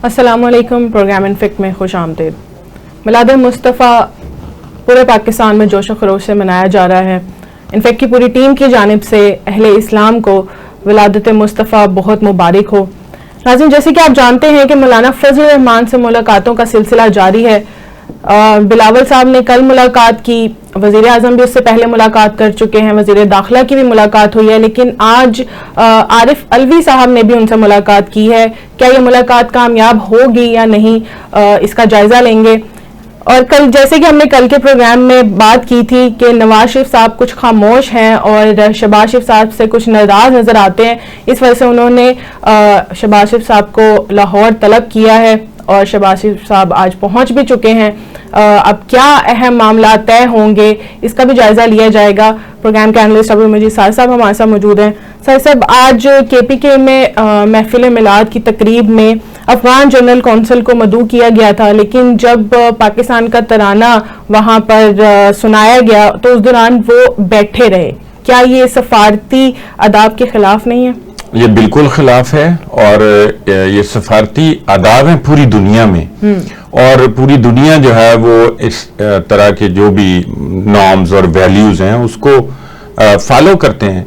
السلام علیکم، programme in fact میں خوش آمدید۔ میلاد مصطفیٰ پورے پاکستان میں جوش و خروش سے منایا جا رہا ہے۔ انفیکٹ کی پوری ٹیم کی جانب سے اہل اسلام کو ولادت مصطفیٰ بہت مبارک ہو۔ ناظرین، جیسے کہ آپ جانتے ہیں کہ مولانا فضل الرحمان سے ملاقاتوں کا سلسلہ جاری ہے۔ بلاول صاحب نے کل ملاقات کی، وزیر اعظم بھی اس سے پہلے ملاقات کر چکے ہیں، وزیر داخلہ کی بھی ملاقات ہوئی ہے، لیکن آج عارف علوی صاحب نے بھی ان سے ملاقات کی ہے۔ کیا یہ ملاقات کامیاب ہوگی یا نہیں، اس کا جائزہ لیں گے۔ اور کل جیسے کہ ہم نے کل کے پروگرام میں بات کی تھی کہ نواز شریف صاحب کچھ خاموش ہیں اور شہباز شریف صاحب سے کچھ ناراض نظر آتے ہیں، اس وجہ سے انہوں نے شہباز شریف صاحب کو لاہور طلب کیا ہے اور شہباز شریف صاحب آج پہنچ بھی چکے ہیں۔ اب کیا اہم معاملات طے ہوں گے، اس کا بھی جائزہ لیا جائے گا۔ پروگرام کے اینالسٹ ابو مجید سار صاحب ہمارے ساتھ موجود ہیں۔ سر صاحب، آج کے پی کے میں محفل میلاد کی تقریب میں افغان جنرل کونسل کو مدعو کیا گیا تھا، لیکن جب پاکستان کا ترانہ وہاں پر سنایا گیا تو اس دوران وہ بیٹھے رہے۔ کیا یہ سفارتی آداب کے خلاف نہیں ہے؟ یہ بالکل خلاف ہے، اور یہ سفارتی آداب ہیں پوری دنیا میں، اور پوری دنیا جو ہے وہ اس طرح کے جو بھی نارمز اور ویلیوز ہیں اس کو فالو کرتے ہیں۔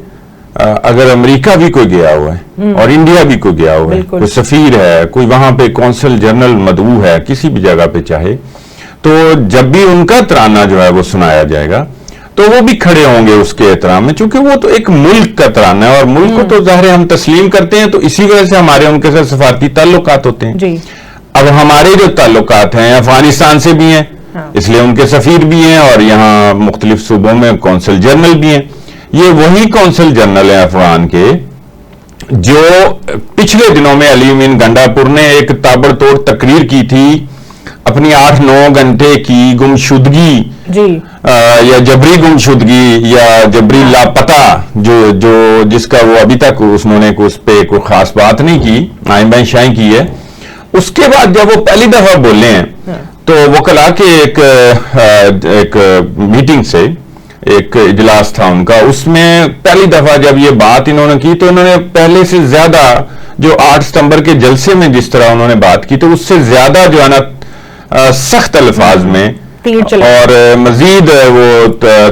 اگر امریکہ بھی کوئی گیا ہوا ہے اور انڈیا بھی کوئی گیا ہوا ہے، کوئی سفیر ہے، کوئی وہاں پہ کونسل جنرل مدعو ہے کسی بھی جگہ پہ چاہے، تو جب بھی ان کا ترانہ جو ہے وہ سنایا جائے گا تو وہ بھی کھڑے ہوں گے اس کے احترام میں، چونکہ وہ تو ایک ملک کا ترانہ ہے اور ملک کو تو ظاہر ہم تسلیم کرتے ہیں، تو اسی وجہ سے ہمارے ان کے ساتھ سفارتی تعلقات ہوتے ہیں۔ جی۔ اب ہمارے جو تعلقات ہیں افغانستان سے بھی ہیں، اس لیے ان کے سفیر بھی ہیں، اور یہاں مختلف صوبوں میں کونسل جنرل بھی ہیں۔ یہ وہی کونسل جنرل ہیں افغان کے جو پچھلے دنوں میں علی امین گنڈاپور نے ایک تابڑ توڑ تقریر کی تھی اپنی 8-9 گھنٹے کی گمشدگی یا جبری گمشدگی یا جبری لاپتہ جس کا وہ ابھی تک انہوں نے اس پہ کوئی خاص بات نہیں کی، آئیں بائیں شائیں کی ہے۔ اس کے بعد جب وہ پہلی دفعہ بولے ہیں تو وہ کل آ کے ایک میٹنگ سے ایک اجلاس تھا ان کا، اس میں پہلی دفعہ جب یہ بات انہوں نے کی تو انہوں نے پہلے سے زیادہ جو 8 ستمبر کے جلسے میں جس طرح انہوں نے بات کی تو اس سے زیادہ جو ہے نا سخت الفاظ میں اور مزید وہ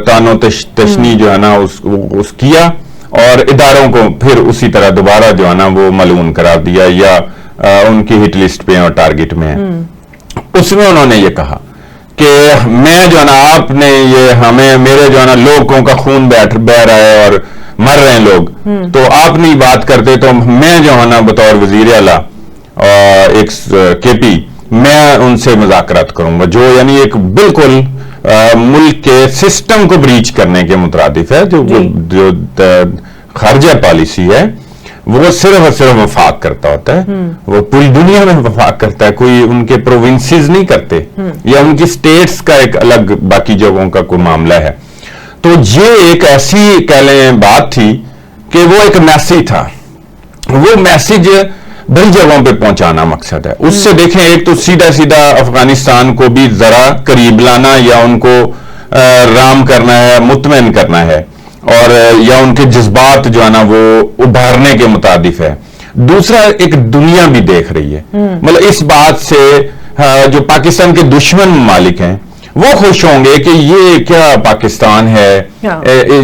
تان و تشنی جو ہے نا اس کیا، اور اداروں کو پھر اسی طرح دوبارہ جو ہے نا وہ ملعون قرار دیا یا ان کی ہٹ لسٹ پہ اور ٹارگٹ میں ہے۔ اس میں انہوں نے یہ کہا کہ میں جو ہے نا آپ نے یہ ہمیں میرے جو ہے نا لوگوں کا خون بہ رہا ہے اور مر رہے ہیں لوگ، تو آپ نہیں بات کرتے تو میں جو ہے نا بطور وزیر اعلیٰ ایک کے پی میں ان سے مذاکرات کروں گا، جو یعنی ایک بالکل ملک کے سسٹم کو بریچ کرنے کے مترادف ہے۔ جو خارجہ پالیسی ہے وہ صرف اور صرف وفاق کرتا ہوتا ہے، وہ پوری دنیا میں وفاق کرتا ہے، کوئی ان کے پروونسز نہیں کرتے یا ان کی سٹیٹس کا ایک الگ باقی جگہوں کا کوئی معاملہ ہے۔ تو یہ ایک ایسی کہہ لیں بات تھی کہ وہ ایک میسیج تھا، وہ میسیج بڑی جگہوں پہ پہنچانا مقصد ہے۔ اس سے دیکھیں، ایک تو سیدھا افغانستان کو بھی ذرا قریب لانا یا ان کو رام کرنا ہے، مطمئن کرنا ہے، اور یا ان کے جذبات جو ہے نا وہ ابھارنے کے مترادف ہے۔ دوسرا، ایک دنیا بھی دیکھ رہی ہے، مطلب اس بات سے جو پاکستان کے دشمن ممالک ہیں وہ خوش ہوں گے کہ یہ کیا پاکستان ہے،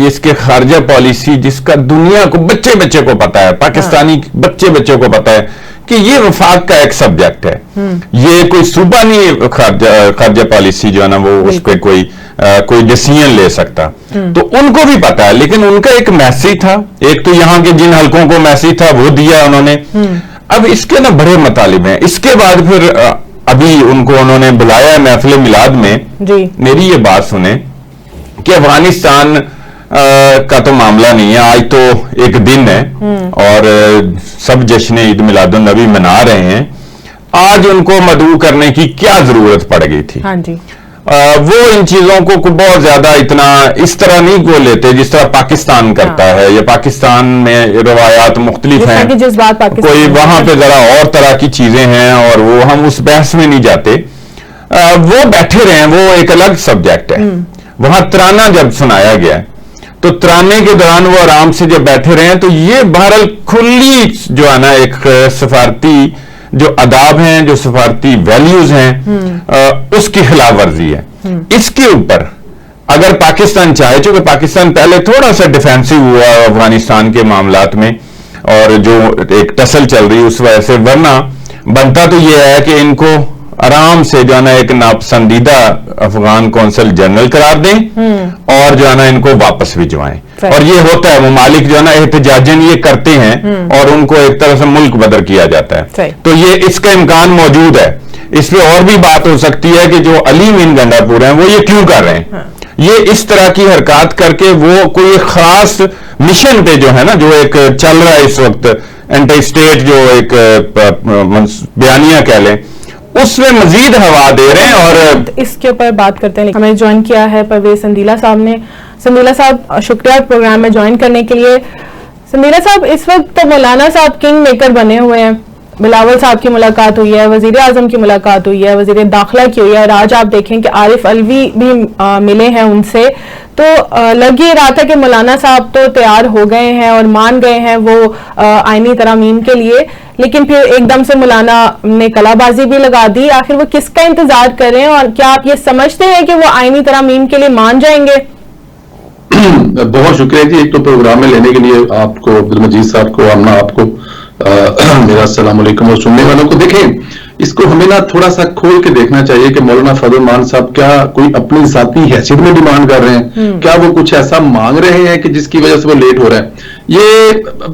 اس کے خارجہ پالیسی جس کا دنیا کو بچے کو پتا ہے، پاکستانی بچے کو پتا ہے کہ یہ وفاق کا ایک سبجیکٹ ہے، یہ کوئی صوبہ نہیں خارجہ پالیسی جو ہے نا وہ اس پہ کوئی ڈیسیژن لے سکتا، تو ان کو بھی پتا ہے، لیکن ان کا ایک میسیج تھا، ایک تو یہاں کے جن حلقوں کو میسیج تھا وہ دیا انہوں نے۔ اب اس کے نا بڑے مطالب ہیں۔ اس کے بعد پھر ابھی ان کو انہوں نے بلایا محفل میلاد میں۔ میری یہ بات سنیں کہ افغانستان کا تو معاملہ نہیں ہے، آج تو ایک دن ہے اور سب جشن عید میلاد النبی منا رہے ہیں، آج ان کو مدعو کرنے کی کیا ضرورت پڑ گئی تھی؟ وہ ان چیزوں کو بہت زیادہ اتنا اس طرح نہیں کو لیتے جس طرح پاکستان کرتا ہے، یا پاکستان میں روایات مختلف ہیں، کوئی وہاں پہ ذرا اور طرح کی چیزیں ہیں اور وہ ہم اس بحث میں نہیں جاتے۔ وہ بیٹھے رہے ہیں، وہ ایک الگ سبجیکٹ ہے۔ وہاں ترانہ جب سنایا گیا تو ترانے کے دوران وہ آرام سے جب بیٹھے رہے ہیں تو یہ بہرحال کھلی جو ہے نا ایک سفارتی جو آداب ہیں, جو سفارتی ویلیوز ہیں, اس کی خلاف ورزی ہے. اس کے اوپر اگر پاکستان چاہے, چونکہ پاکستان پہلے تھوڑا سا ڈیفینسو ہوا افغانستان کے معاملات میں اور جو ایک ٹسل چل رہی اس وجہ سے, ورنہ بنتا تو یہ ہے کہ ان کو آرام سے جو ہے نا ایک ناپسندیدہ افغان کونسل جنرل قرار دیں اور جو ہے نا ان کو واپس بھجوائیں. اور یہ ہوتا ہے, ممالک جو ہے نا احتجاجن یہ کرتے ہیں اور ان کو ایک طرح سے ملک بدر کیا جاتا ہے. تو یہ اس کا امکان موجود ہے. اس پہ اور بھی بات ہو سکتی ہے کہ جو علی مین گنڈا پور ہیں وہ یہ کیوں کر رہے ہیں, یہ اس طرح کی حرکات کر کے وہ کوئی ایک خاص مشن پہ جو ہے نا, جو ایک چل رہا ہے اس وقت اینٹی اسٹیٹ جو ایک بیانیہ کہہ لیں, اس میں مزید ہوا دے رہے ہیں. اور اس کے اوپر بات کرتے ہیں. ہمیں جوائن کیا ہے پرویز سندیلا صاحب نے. سندیلا صاحب شکریہ پروگرام میں جوائن کرنے کے لیے. سندیلا صاحب, اس وقت مولانا صاحب کنگ میکر بنے ہوئے ہیں. بلاول صاحب کی ملاقات ہوئی ہے, وزیر اعظم کی ملاقات ہوئی ہے, وزیر داخلہ کی ہوئی ہے, اور آج آپ دیکھیں کہ عارف علوی بھی ملے ہیں ان سے. تو لگ یہ رہا تھا کہ مولانا صاحب تو تیار ہو گئے ہیں اور مان گئے ہیں وہ آئینی ترامیم کے لیے, لیکن پھر ایک دم سے مولانا نے کلا بازی بھی لگا دی. آخر وہ کس کا انتظار کر رہے ہیں, اور کیا آپ یہ سمجھتے ہیں کہ وہ آئینی ترامیم کے لیے مان جائیں گے؟ بہت شکریہ جی, ایک تو پروگرام میں لینے کے لیے آپ کو, عبدالمجید صاحب کو, آمنہ آپ کو میرا السلام علیکم, اور سننے والوں کو. دیکھیں, اس کو ہمیں نا تھوڑا سا کھول کے دیکھنا چاہیے کہ مولانا فضل الرحمان صاحب کیا کوئی اپنی ذاتی حیثیت میں ڈیمانڈ کر رہے ہیں, کیا وہ کچھ ایسا مانگ رہے ہیں کہ جس کی وجہ سے وہ لیٹ ہو رہا ہے. یہ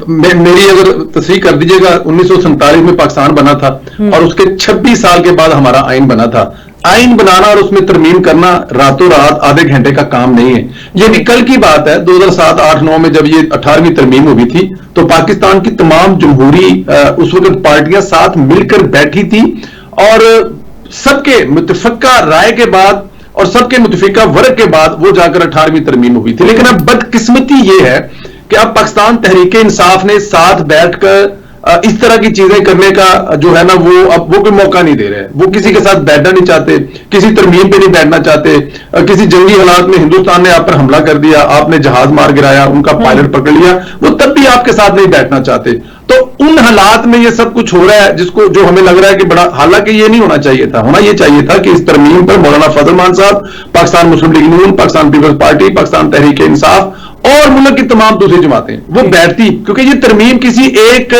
میری اگر تصحیح کر دیجیے گا, 1947 میں پاکستان بنا تھا اور اس کے 26 سال کے بعد ہمارا آئین بنا تھا. آئین بنانا اور اس میں ترمیم کرنا راتوں رات آدھے گھنٹے کا کام نہیں ہے. یہ بھی کل کی بات ہے. 2007, 8, 9 میں جب یہ 18ویں ترمیم ہوئی تھی تو پاکستان کی تمام جمہوری اس وقت پارٹیاں ساتھ مل کر بیٹھی تھی اور سب کے متفقہ رائے کے بعد اور سب کے متفقہ ورق کے بعد وہ جا کر 18ویں ترمیم ہوئی تھی. لیکن اب بدقسمتی یہ ہے کہ اب پاکستان تحریک انصاف نے ساتھ بیٹھ کر اس طرح کی چیزیں کرنے کا جو ہے نا وہ کوئی موقع نہیں دے رہے. وہ کسی کے ساتھ بیٹھنا نہیں چاہتے, کسی ترمیم پہ نہیں بیٹھنا چاہتے. کسی جنگی حالات میں ہندوستان نے آپ پر حملہ کر دیا, آپ نے جہاز مار گرایا, ان کا پائلٹ پکڑ لیا, وہ تب بھی آپ کے ساتھ نہیں بیٹھنا چاہتے. تو ان حالات میں یہ سب کچھ ہو رہا ہے جس کو جو ہمیں لگ رہا ہے کہ بڑا, حالانکہ یہ نہیں ہونا چاہیے تھا. ہونا یہ چاہیے تھا کہ اس ترمیم پر مولانا فضل الرحمان صاحب, پاکستان مسلم لیگ نون, پاکستان پیپلز پارٹی, پاکستان تحریک انصاف اور ملک کی تمام دوسری جماعتیں وہ بیٹھتی, کیونکہ یہ ترمیم کسی ایک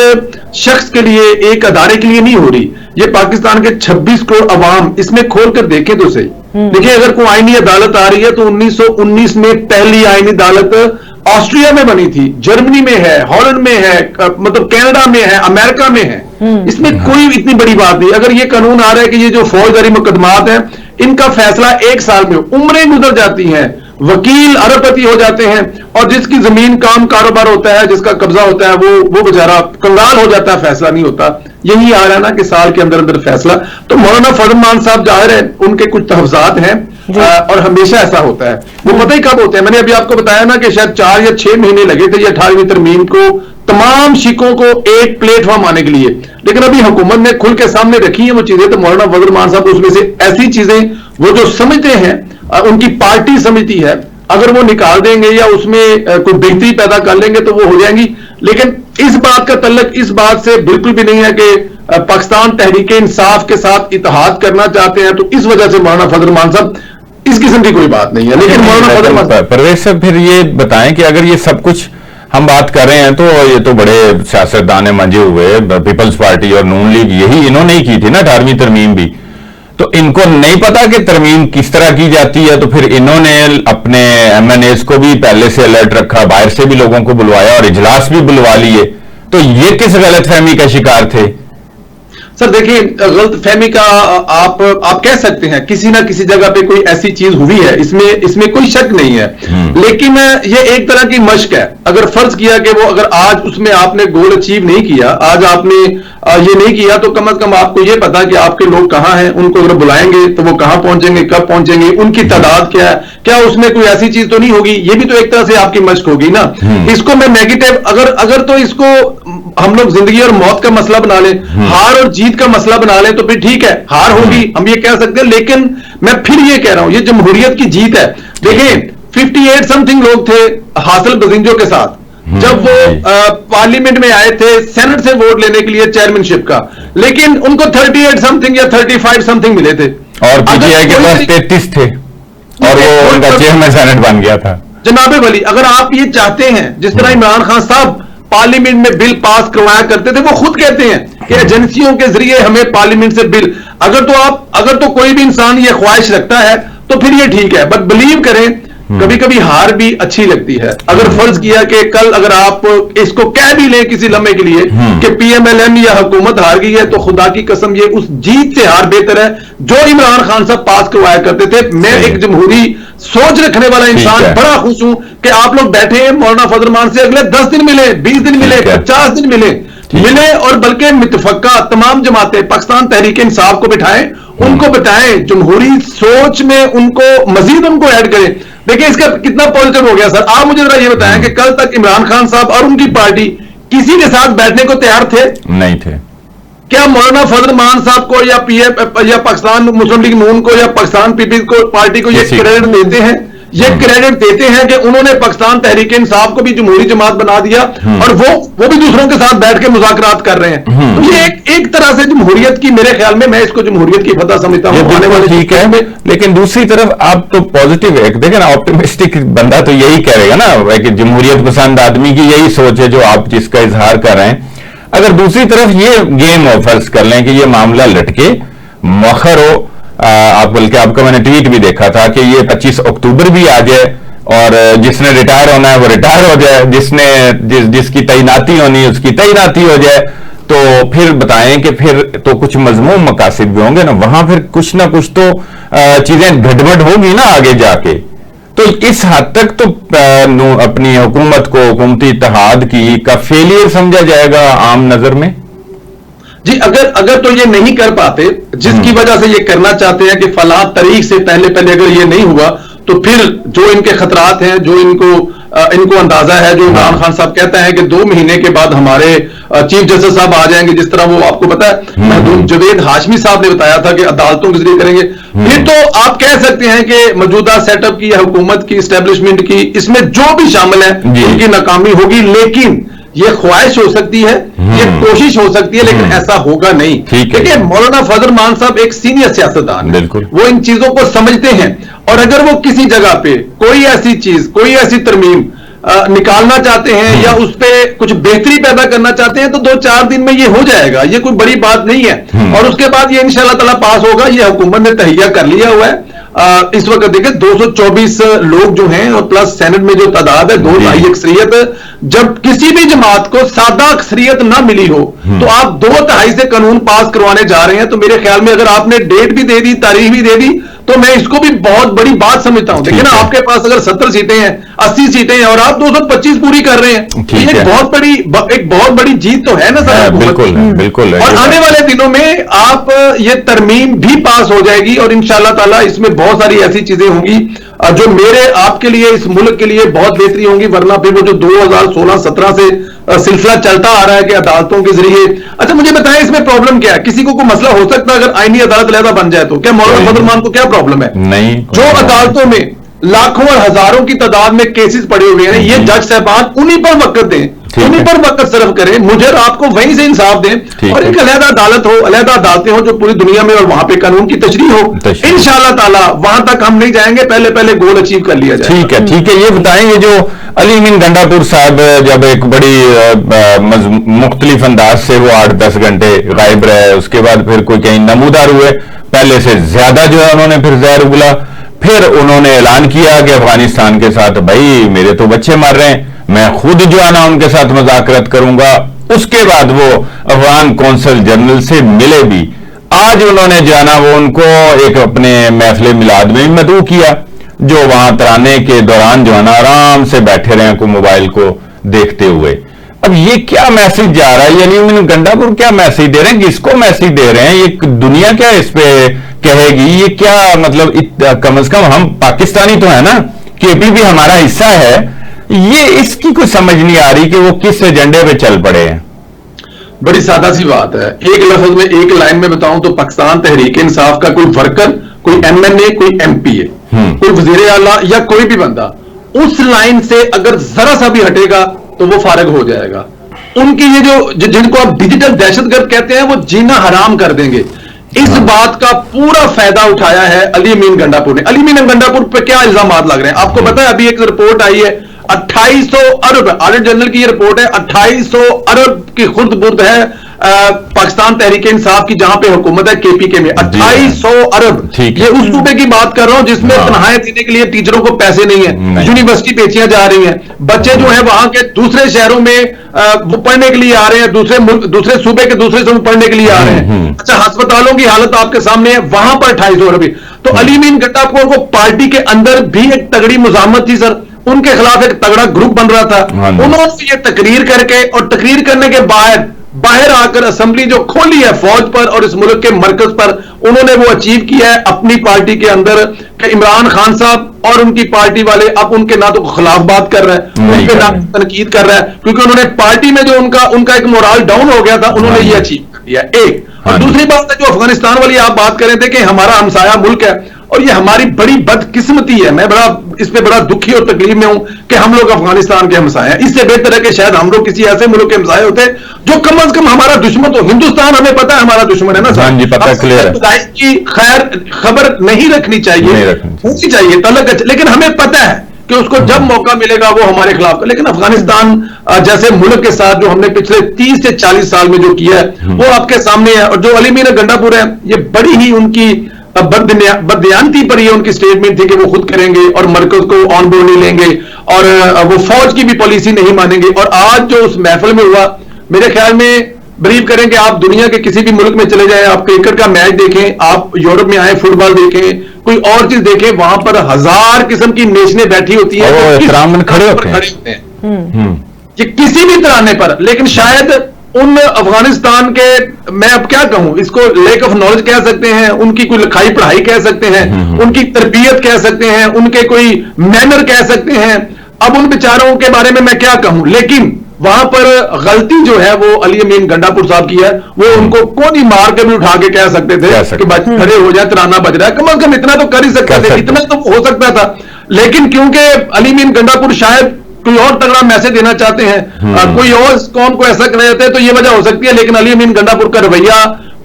شخص کے لیے, ایک ادارے کے لیے نہیں ہو رہی. یہ پاکستان کے 26 کروڑ عوام, اس میں کھول کر دیکھیں تو صحیح. دیکھیں, اگر کوئی آئینی عدالت آ رہی ہے تو 1919 میں پہلی آئینی عدالت آسٹریا میں بنی تھی, جرمنی میں ہے, ہالینڈ میں ہے, مطلب کینیڈا میں ہے, امریکہ میں ہے. اس میں کوئی اتنی بڑی بات نہیں. اگر یہ قانون آ رہا ہے کہ یہ جو فوجداری مقدمات ہیں ان کا فیصلہ 1 سال میں, عمریں گزر جاتی ہیں, وکیل ارب پتی ہو جاتے ہیں, اور جس کی زمین کام کاروبار ہوتا ہے, جس کا قبضہ ہوتا ہے, وہ بیچارہ کنگال ہو جاتا ہے, فیصلہ نہیں ہوتا. یہی آ رہا ہے نا کہ سال کے اندر اندر فیصلہ. تو مولانا فضل الرحمان صاحب ظاہر ہے ان کے کچھ تحفظات ہیں اور ہمیشہ ایسا ہوتا ہے. وہ پتہ ہی کب ہوتے ہیں, میں نے ابھی آپ کو بتایا نا کہ شاید 4 یا 6 مہینے لگے تھے یہ 18ویں ترمیم کو تمام شیخوں کو ایک پلیٹ فارم آنے کے لیے. لیکن ابھی حکومت نے کھل کے سامنے رکھی ہیں وہ چیزیں. تو مولانا فضل الرحمان صاحب اس میں سے ایسی چیزیں وہ جو سمجھتے ہیں, ان کی پارٹی سمجھتی ہے, اگر وہ نکال دیں گے یا اس میں کوئی بہتری پیدا کر لیں گے تو وہ ہو جائیں گی. لیکن اس بات کا تعلق اس بات سے بالکل بھی نہیں ہے کہ پاکستان تحریک انصاف کے ساتھ اتحاد کرنا چاہتے ہیں, تو اس وجہ سے مولانا فضل الرحمان صاحب اس قسم کی کوئی بات نہیں ہے. لیکن مولانا فضل الرحمان صاحب, پرویز صاحب پھر یہ بتائیں کہ اگر یہ سب کچھ ہم بات کر رہے ہیں تو یہ تو بڑے سیاستدان منجے ہوئے, پیپلز پارٹی اور نون لیگ, یہی انہوں نے ہی کی تھی نا 18ویں ترمیم بھی. تو ان کو نہیں پتا کہ ترمیم کس طرح کی جاتی ہے, تو پھر انہوں نے اپنے ایم این ایز کو بھی پہلے سے الرٹ رکھا, باہر سے بھی لوگوں کو بلوایا اور اجلاس بھی بلوا لیے. تو یہ کس غلط فہمی کا شکار تھے؟ سر دیکھیں, غلط فہمی کا آپ کہہ سکتے ہیں, کسی نہ کسی جگہ پہ کوئی ایسی چیز ہوئی ہے, اس میں کوئی شک نہیں ہے. لیکن یہ ایک طرح کی مشق ہے. اگر فرض کیا کہ وہ اگر آج اس میں آپ نے گول اچیو نہیں کیا, آج آپ نے یہ نہیں کیا, تو کم از کم آپ کو یہ پتا کہ آپ کے لوگ کہاں ہیں, ان کو اگر بلائیں گے تو وہ کہاں پہنچیں گے, کب پہنچیں گے, ان کی تعداد کیا ہے, کیا اس میں کوئی ایسی چیز تو نہیں ہوگی. یہ بھی تو ایک طرح سے آپ کی مشق ہوگی نا. اس کو میں نیگیٹو, اگر تو اس کو ہم لوگ زندگی اور موت کا مسئلہ بنا لیں, ہار اور جیت کا مسئلہ بنا لیں, تو پھر ٹھیک ہے, ہار ہوگی, ہم یہ کہہ سکتے ہیں. لیکن میں پھر یہ کہہ رہا ہوں, یہ جمہوریت کی جیت ہے. دیکھیں 58 سم تھنگ لوگ تھے حاصل بزنجوں کے ساتھ, جب وہ پارلیمنٹ میں آئے تھے سینٹ سے ووٹ لینے کے لیے چیئرمین شپ کا, لیکن ان کو 38 سم تھنگ یا 35 سم تھنگ ملے تھے, اور پی ٹی آئی کے پاس 33 تھے, اور وہ ان کا چیئرمین سینٹ بن گیا تھا. جناب ولی, اگر آپ یہ چاہتے ہیں, جس طرح عمران خان صاحب پارلیمنٹ میں بل پاس کروایا کرتے تھے, وہ خود کہتے ہیں کہ ایجنسیوں کے ذریعے ہمیں پارلیمنٹ سے بل, اگر تو کوئی بھی انسان یہ خواہش رکھتا ہے تو پھر یہ ٹھیک ہے, بٹ بلیو کریں کبھی کبھی ہار بھی اچھی لگتی ہے. اگر فرض کیا کہ کل اگر آپ اس کو کہہ بھی لیں کسی لمحے کے لیے کہ پی ایم ایل ایم یا حکومت ہار گئی ہے, تو خدا کی قسم یہ اس جیت سے ہار بہتر ہے جو عمران خان صاحب پاس کروایا کرتے تھے. میں ایک جمہوری سوچ رکھنے والا انسان بڑا خوش ہوں کہ آپ لوگ بیٹھے ہیں مولانا فضل الرحمان سے, اگلے 10 دن ملے, 20 دن ملے, 50 دن ملے, اور بلکہ متفقہ تمام جماعتیں پاکستان تحریک انصاف کو بٹھائیں, ان کو بتائیں, جمہوری سوچ میں ان کو مزید ان کو ایڈ کریں. دیکھیں اس کا کتنا پازیٹو ہو گیا سر. آپ مجھے ذرا یہ بتائیں کہ کل تک عمران خان صاحب اور ان کی پارٹی کسی کے ساتھ بیٹھنے کو تیار تھے؟ نہیں تھے. کیا مولانا فضل الرحمان صاحب کو یا پاکستان مسلم لیگ نون کو یا پاکستان پیپلز کو پارٹی کو یہ کریڈٹ دیتے ہیں؟ یہ کریڈٹ دیتے ہیں کہ انہوں نے پاکستان تحریک انصاف کو بھی جمہوری جماعت بنا دیا, اور وہ بھی دوسروں کے ساتھ بیٹھ کے مذاکرات کر رہے ہیں. تو یہ ایک طرح سے جمہوریت کی, میرے خیال میں اس کو جمہوریت کی فتح سمجھتا ہوں آنے والے. ٹھیک ہے, لیکن دوسری طرف آپ تو پازیٹیو ہے, دیکھیں نا آپٹیمسٹک بندہ تو یہی کہہ رہے گا نا کہ جمہوریت پسند آدمی کی یہی سوچ ہے جو آپ جس کا اظہار کر رہے ہیں. اگر دوسری طرف یہ گیم فرض کر لیں کہ یہ معاملہ لٹکے مؤخر ہو, بلکہ آپ کا میں نے ٹویٹ بھی دیکھا تھا کہ یہ 25 اکتوبر بھی آ جائے, اور جس نے ریٹائر ہونا ہے وہ ریٹائر ہو جائے, جس کی تعیناتی ہونی ہے اس کی تعیناتی ہو جائے, تو پھر بتائیں کہ پھر تو کچھ مضمون مقاصد بھی ہوں گے نا وہاں, پھر کچھ نہ کچھ تو چیزیں گڑبڑ ہوگی نا آگے جا کے. تو اس حد تک تو اپنی حکومت کو, حکومتی اتحاد کا فیلئر سمجھا جائے گا عام نظر میں. جی اگر تو یہ نہیں کر پاتے جس کی وجہ سے یہ کرنا چاہتے ہیں کہ فلاں تاریخ سے پہلے اگر یہ نہیں ہوا, تو پھر جو ان کے خطرات ہیں, جو ان کو اندازہ ہے, جو عمران خان صاحب کہتا ہے کہ 2 مہینے کے بعد ہمارے چیف جسٹس صاحب آ جائیں گے, جس طرح وہ آپ کو پتا ہے جوید ہاشمی صاحب نے بتایا تھا کہ عدالتوں کے ذریعے کریں گے, پھر تو آپ کہہ سکتے ہیں کہ موجودہ سیٹ اپ کی یا حکومت کی اسٹیبلشمنٹ کی اس میں جو بھی شامل ہے ان کی ناکامی ہوگی. لیکن یہ خواہش ہو سکتی ہے, یہ کوشش ہو سکتی ہے, لیکن ایسا ہوگا نہیں. دیکھیں مولانا فضل الرحمان صاحب ایک سینئر سیاستدان ہیں, وہ ان چیزوں کو سمجھتے ہیں, اور اگر وہ کسی جگہ پہ کوئی ایسی چیز, کوئی ایسی ترمیم نکالنا چاہتے ہیں یا اس پہ کچھ بہتری پیدا کرنا چاہتے ہیں, تو 2-4 دن میں یہ ہو جائے گا, یہ کوئی بڑی بات نہیں ہے. اور اس کے بعد یہ انشاءاللہ تعالیٰ پاس ہوگا. یہ حکومت نے تہیہ کر لیا ہوا ہے. اس وقت دیکھیں 224 لوگ جو ہیں, اور پلس سینٹ میں جو تعداد ہے 2.5 اکثریت, جب کسی بھی جماعت کو سادہ اکثریت نہ ملی ہو تو آپ 2.5 سے قانون پاس کروانے جا رہے ہیں. تو میرے خیال میں اگر آپ نے ڈیٹ بھی دے دی, تاریخ بھی دے دی, تو میں اس کو بھی بہت بڑی بات سمجھتا ہوں. دیکھیں نا, آپ کے پاس اگر 70 سیٹیں ہیں, 80 سیٹیں ہیں, اور آپ 225 پوری کر رہے ہیں, ایک بہت بڑی جیت تو ہے نا سر. بالکل. اور آنے والے دنوں میں آپ یہ ترمیم بھی پاس ہو جائے گی, اور انشاءاللہ تعالیٰ اس میں بہت ساری ایسی چیزیں ہوں گی جو میرے آپ کے لیے, اس ملک کے لیے بہت بہتری ہوں گی. ورنہ پھر وہ جو 2016-17 سے سلسلہ چلتا آ رہا ہے کہ عدالتوں کے ذریعے. اچھا مجھے بتائیں اس میں پرابلم کیا ہے؟ کسی کو کوئی مسئلہ ہو سکتا ہے اگر آئینی عدالت علیحدہ بن جائے تو؟ کیا مولانا فضل الرحمان کو کیا پرابلم ہے؟ نہیں. جو عدالتوں میں لاکھوں اور ہزاروں کی تعداد میں کیسز پڑے ہوئے ہیں, یہ جج صاحبان انہی پر وقت دیں, انہی پر وقت صرف کریں, مجھے اور آپ کو وہیں سے انصاف دیں, اور ایک علیحدہ عدالت ہو, علیحدہ عدالتیں ہوں جو پوری دنیا میں, اور وہاں پہ قانون کی تشریح ہو. انشاءاللہ تعالیٰ وہاں تک ہم نہیں جائیں گے, پہلے گول اچیو کر لیا جائے. ٹھیک ہے. یہ بتائیں گے جو علی امین گنڈا پور صاحب جب ایک بڑی مختلف انداز سے وہ 8-10 گھنٹے غائب رہے, اس کے بعد پھر کوئی کہیں نمودار ہوئے, پہلے سے زیادہ جو ہے انہوں نے پھر زہر اگلا, پھر انہوں نے اعلان کیا کہ افغانستان کے ساتھ بھائی میرے تو بچے مر رہے ہیں, میں خود جو ہے نا ان کے ساتھ مذاکرات کروں گا. اس کے بعد وہ افغان کونسل جنرل سے ملے بھی. آج انہوں نے جو ہے نا وہ ان کو ایک اپنے محفل میلاد میں مدعو کیا, جو وہاں ترانے کے دوران جو ہے نا آرام سے بیٹھے رہے کوئی موبائل کو دیکھتے ہوئے. اب یہ کیا میسج جا رہا ہے, یعنی گنڈا پور کیا میسج دے رہے ہیں, کس کو میسج دے رہے ہیں, یہ دنیا کیا اس پہ کہے گی, یہ کیا مطلب کم از کم ہم پاکستانی تو ہے نا, کہ بھی ہمارا حصہ ہے, یہ اس کی کوئی سمجھ نہیں آ رہی کہ وہ کس ایجنڈے پہ چل پڑے ہیں. بڑی سادہ سی بات ہے, ایک لفظ میں ایک لائن میں بتاؤں تو پاکستان تحریک انصاف کا کوئی ورکر, کوئی ایم این اے, کوئی ایم پی اے, کوئی وزیر اعلیٰ یا کوئی بھی بندہ اس لائن سے اگر ذرا سا بھی ہٹے گا تو وہ فارغ ہو جائے گا. ان کی یہ جو جن کو آپ ڈیجیٹل دہشت گرد کہتے ہیں وہ جینا حرام کر دیں گے. اس بات کا پورا فائدہ اٹھایا ہے علی امین گنڈاپور نے. علی امین گنڈاپور پہ کیا الزامات لگ رہے ہیں آپ کو پتا ہے؟ ابھی ایک رپورٹ آئی ہے 2800 ارب، آڈٹ جنرل کی یہ رپورٹ ہے، 2800 ارب کی خرد برد ہے پاکستان تحریک انصاف کی جہاں پہ حکومت ہے KPK میں. 2800 ارب. یہ اس صوبے کی بات کر رہا ہوں جس میں تنخواہیں دینے کے لیے ٹیچروں کو پیسے نہیں ہیں، یونیورسٹی پیچیاں جا رہی ہیں، بچے جو ہیں وہاں کے دوسرے شہروں میں وہ پڑھنے کے لیے آ رہے ہیں، دوسرے صوبے کے دوسرے صوبے پڑھنے کے لیے آ رہے ہیں. اچھا ہسپتالوں کی حالت آپ کے سامنے ہے، وہاں پر 2800 ارب. تو علی امین گنڈاپور کو پارٹی کے اندر بھی ایک تگڑی مزاحمت تھی سر، ان کے خلاف ایک تگڑا گروپ بن رہا تھا. انہوں نے یہ تقریر کر کے اور تقریر کرنے کے بعد باہر آ کر اسمبلی جو کھولی ہے فوج پر اور اس ملک کے مرکز پر، انہوں نے وہ اچیو کیا ہے اپنی پارٹی کے اندر کہ عمران خان صاحب اور ان کی پارٹی والے اب ان کے نہ تو خلاف بات کر رہے ہیں، ان کے نہ تنقید کر رہے ہیں، کیونکہ انہوں نے پارٹی میں جو ان کا ایک مورال ڈاؤن ہو گیا تھا، انہوں نے یہ اچیو کر دیا. ایک اور دوسری بات ہے جو افغانستان والی آپ بات کر رہے تھے کہ ہمارا ہمسایہ ملک ہے اور یہ ہماری بڑی بدقسمتی ہے. میں اس پہ بڑا دکھی اور تکلیف میں ہوں کہ ہم لوگ افغانستان کے ہمسائے ہیں. اس سے بہتر ہے کہ شاید ہم لوگ کسی ایسے ملک کے ہمسائے ہوتے جو کم از کم ہمارا دشمن ہو. ہندوستان ہمیں پتا ہے ہمارا دشمن ہے نا سر، کی خیر خبر نہیں رکھنی چاہیے، ہونی چاہیے تعلق، لیکن ہمیں پتا ہے کہ اس کو جب موقع ملے گا وہ ہمارے خلاف. لیکن افغانستان جیسے ملک کے ساتھ جو ہم نے پچھلے 30 سے 40 سال میں جو کیا ہے وہ آپ کے سامنے ہے. اور جو علی امین گنڈاپور ہے یہ بڑی ہی ان کی بددیانتی پر یہ ان کی سٹیٹمنٹ تھی کہ وہ خود کریں گے اور مرکز کو آن بورڈ نہیں لیں گے اور وہ فوج کی بھی پالیسی نہیں مانیں گے. اور آج جو اس محفل میں ہوا، میرے خیال میں بلیو کریں کہ آپ دنیا کے کسی بھی ملک میں چلے جائیں، آپ کرکٹ کا میچ دیکھیں، آپ یورپ میں آئیں فٹ بال دیکھیں، کوئی اور چیز دیکھیں، وہاں پر 1000 قسم کی نیشنیں بیٹھی ہوتی ہیں، کھڑے ہوتے ہیں یہ کسی بھی ترانے پر. لیکن شاید ان افغانستان کے، میں اب کیا کہوں، اس کو لیک آف نالج کہہ سکتے ہیں، ان کی کوئی لکھائی پڑھائی کہہ سکتے ہیں، ان کی تربیت کہہ سکتے ہیں، ان کے کوئی مینر کہہ سکتے ہیں. اب ان بیچاروں کے بارے میں کیا کہوں، لیکن وہاں پر غلطی جو ہے وہ علی امین گنڈاپور صاحب کی ہے. وہ ان کو کونی مار کے بھی اٹھا کے کہہ سکتے تھے کہ کھڑے ہو جائے، ترانہ بج رہا ہے، کم از کم اتنا تو کر ہی سکتے تھے، اتنا تو ہو سکتا تھا. لیکن کیونکہ علی امین گنڈاپور شاید کوئی اور تگڑا میسج دینا چاہتے ہیں، کوئی اور قوم کو ایسا کر رہے تھے تو یہ وجہ ہو سکتی ہے. لیکن علی امین گنڈاپور کا رویہ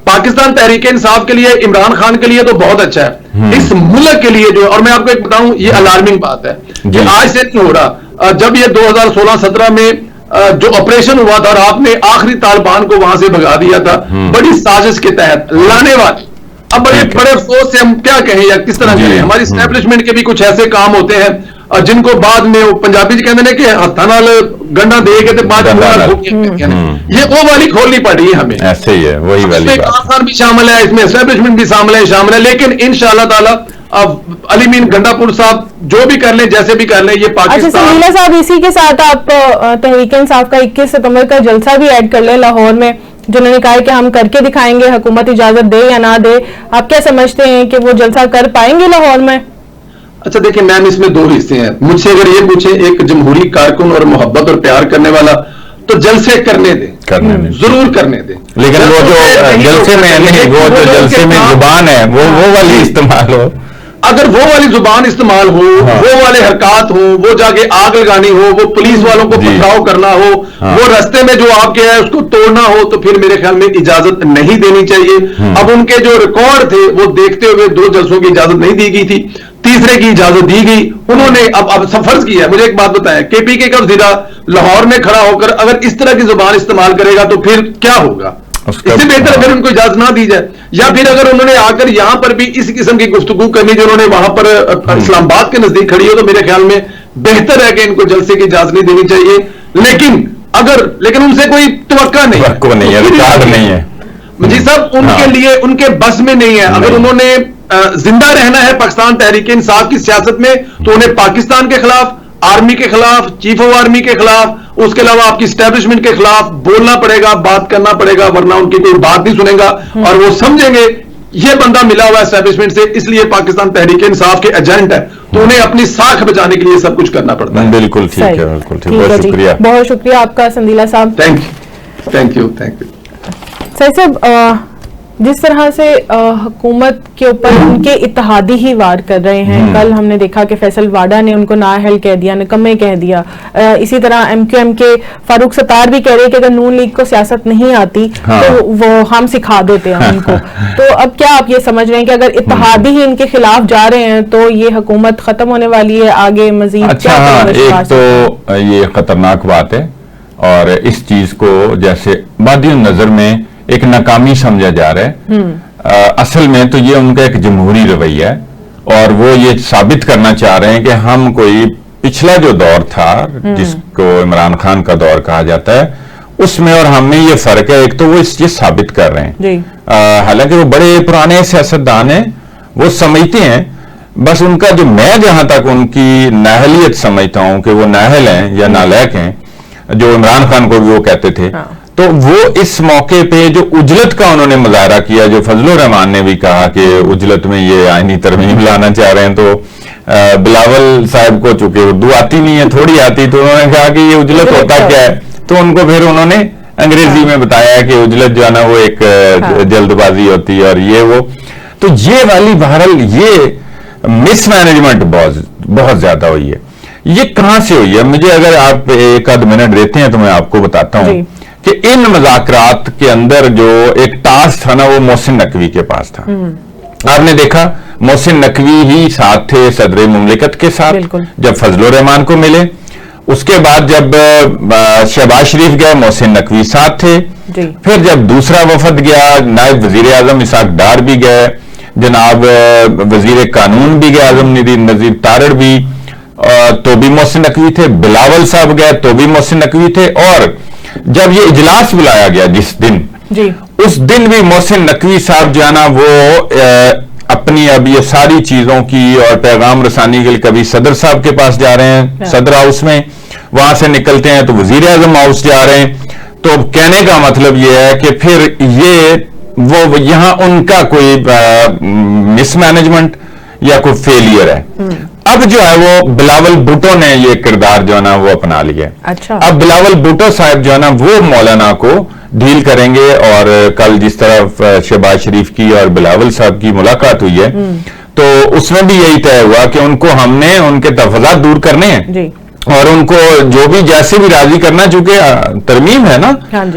پاکستان تحریک انصاف کے لیے، عمران خان کے لیے تو بہت اچھا ہے. اس ملک کے لیے جو، اور میں آپ کو ایک بتاؤں یہ الارمنگ بات ہے کہ آج سے نہیں ہو رہا، جب یہ 2016-17 میں جو آپریشن ہوا تھا اور آپ نے آخری طالبان کو وہاں سے بھگا دیا تھا بڑی سازش کے تحت لانے والی. اب بڑے افسوس سے ہم کیا کہیں یا کس طرح کریں، ہماری اسٹیبلشمنٹ کے بھی کچھ ایسے کام ہوتے ہیں جن کو بعد میں پنجابی جی کہتے ہیں کہ ہاتھاں نال گنڈا دے کے بعد یہ وہ والی کھولنی پڑ رہی ہے ہمیں. ایسے ہی ہے، وہی والی بات بھی شامل ہے، اس میں اسٹیبلشمنٹ بھی شامل ہے. لیکن انشاءاللہ تعالی علی امین گنڈاپور صاحب جو بھی کر لیں، جیسے بھی کر لیں، یہ پاکستان. اچھا سمیلہ صاحب، اسی کے ساتھ آپ تحریک انصاف کا 21 ستمبر کا جلسہ بھی ایڈ کر لیں لاہور میں، جنہوں نے کہا ہے کہ ہم کر کے دکھائیں گے، حکومت اجازت دے یا نہ دے. آپ کیا سمجھتے ہیں کہ وہ جلسہ کر پائیں گے لاہور میں؟ اچھا دیکھیں میم، اس میں 2 حصے ہیں. مجھ سے اگر یہ پوچھیں ایک جمہوری کارکن اور محبت اور پیار کرنے والا تو جلسے کرنے دیں، ضرور کرنے دیں. لیکن وہ جو جلسے میں نہیں، وہ جو جلسے میں زبان ہے وہ والی استعمال ہو، اگر وہ والی زبان استعمال ہو، وہ والے حرکات ہو، وہ جا کے آگ لگانی ہو، وہ پولیس والوں کو پکڑاؤ کرنا ہو، وہ رستے میں جو آپ کے ہے اس کو توڑنا ہو، تو پھر میرے خیال میں اجازت نہیں دینی چاہیے. اب ان کے جو ریکارڈ تھے وہ دیکھتے ہوئے 2 جلسوں کی اجازت نہیں دی گئی تھی، تیسرے کی اجازت دی گئی. انہوں نے اب فرض کیا ہے. مجھے ایک بات بتائیں، KPK کا وزیر لاہور میں کھڑا ہو کر اگر اس طرح کی زبان استعمال کرے گا تو پھر کیا ہوگا؟ اس سے بہتر اگر ان کو اجازت نہ دی جائے، یا پھر اگر انہوں نے آ کر یہاں پر بھی اس قسم کی گفتگو کرنی جو انہوں نے وہاں پر اسلام آباد کے نزدیک کھڑی ہو، تو میرے خیال میں بہتر ہے کہ ان کو جلسے کی اجازت نہیں دینی چاہیے. لیکن ان سے کوئی توقع نہیں ہے جی صاحب، ان کے لیے ان کے بس میں نہیں ہے. اگر انہوں نے زندہ رہنا ہے پاکستان تحریک انصاف کی سیاست میں تو انہیں پاکستان کے خلاف، آرمی کے خلاف، چیف آف آرمی کے خلاف، اس کے علاوہ آپ کی اسٹیبلشمنٹ کے خلاف بولنا پڑے گا، بات کرنا پڑے گا، ورنہ ان کی کوئی بات نہیں سنے گا اور وہ سمجھیں گے یہ بندہ ملا ہوا ہے اسٹیبلشمنٹ سے، اس لیے پاکستان تحریک انصاف کے ایجنٹ ہے، تو انہیں اپنی ساکھ بچانے کے لیے سب کچھ کرنا پڑتا ہے. بالکل ٹھیک ہے، بالکل ٹھیک. بہت شکریہ، بہت شکریہ آپ کا سندیلہ صاحب. Thank you. سر صاحب، جس طرح سے حکومت کے اوپر ان کے اتحادی ہی وار کر رہے ہیں. کل ہم نے دیکھا کہ فیصل واڈا نے ان کو نااہل کہہ دیا, نکمے کہہ دیا. اسی طرح ایم کیو ایم کے فاروق ستار بھی کہہ رہے کہ اگر نون لیگ کو سیاست نہیں آتی تو وہ ہم سکھا دیتے ہیں ان کو. تو اب کیا آپ یہ سمجھ رہے ہیں کہ اگر اتحادی ہی ان کے خلاف جا رہے ہیں تو یہ حکومت ختم ہونے والی ہے, آگے مزید؟ اچھا, ایک تو یہ خطرناک بات ہے اور اس چیز کو جیسے بادی نظر میں ایک ناکامی سمجھا جا رہا ہے. اصل میں تو یہ ان کا ایک جمہوری رویہ ہے اور وہ یہ ثابت کرنا چاہ رہے ہیں کہ ہم کوئی پچھلا جو دور تھا جس کو عمران خان کا دور کہا جاتا ہے اس میں اور ہم میں یہ فرق ہے. ایک تو وہ یہ ثابت کر رہے ہیں, حالانکہ وہ بڑے پرانے سیاستدان ہیں, وہ سمجھتے ہیں بس ان کا جو میں جہاں تک ان کی نااہلیت سمجھتا ہوں کہ وہ نااہل ہیں یا نالائق ہیں, جو عمران خان کو بھی وہ کہتے تھے, تو وہ اس موقع پہ جو اجلت کا انہوں نے مظاہرہ کیا, جو فضل الرحمان نے بھی کہا کہ اجلت میں یہ آئینی ترمیم لانا چاہ رہے ہیں, تو بلاول صاحب کو چونکہ اردو آتی نہیں ہے, تھوڑی آتی, تو انہوں نے کہا کہ یہ اجلت ہوتا کیا ہے, تو ان کو پھر انہوں نے انگریزی میں بتایا کہ اجلت جو ہے نا وہ ایک جلد بازی ہوتی ہے اور یہ وہ. تو یہ والی بہرحال یہ مس مینجمنٹ بہت زیادہ ہوئی ہے. یہ کہاں سے ہوئی ہے؟ مجھے اگر آپ ایک آدھ منٹ دیتے ہیں تو میں آپ کو بتاتا ہوں کہ ان مذاکرات کے اندر جو ایک ٹاسک تھا نا وہ محسن نقوی کے پاس تھا. آپ نے دیکھا محسن نقوی ہی ساتھ تھے صدر مملکت کے ساتھ جب فضل الرحمان کو ملے, اس کے بعد جب شہباز شریف گئے محسن نقوی ساتھ تھے, پھر جب دوسرا وفد گیا نائب وزیر اعظم اسحاق ڈار بھی گئے, جناب وزیر قانون بھی گئے اعظم نذیر تارڑ بھی, تو بھی محسن نقوی تھے, بلاول صاحب گئے تو بھی محسن نقوی تھے, اور جب یہ اجلاس بلایا گیا جس دن, اس دن بھی محسن نقوی صاحب جو ہے نا وہ اپنی اب یہ ساری چیزوں کی اور پیغام رسانی کے لیے کبھی صدر صاحب کے پاس جا رہے ہیں صدر ہاؤس میں, وہاں سے نکلتے ہیں تو وزیر اعظم ہاؤس جا رہے ہیں. تو کہنے کا مطلب یہ ہے کہ پھر یہ وہ یہاں ان کا کوئی مس مینجمنٹ یا کوئی فیلئر ہے. اب جو ہے وہ بلاول بھٹو نے یہ کردار جو ہے نا وہ اپنا لیا. اب بلاول بھٹو صاحب جو ہے نا وہ مولانا کو ڈیل کریں گے, اور کل جس طرح شہباز شریف کی اور بلاول صاحب کی ملاقات ہوئی ہے تو اس میں بھی یہی طے ہوا کہ ان کو ہم نے ان کے تفاضلات دور کرنے ہیں اور ان کو جو بھی جیسے بھی راضی کرنا, چونکہ ترمیم ہے نا,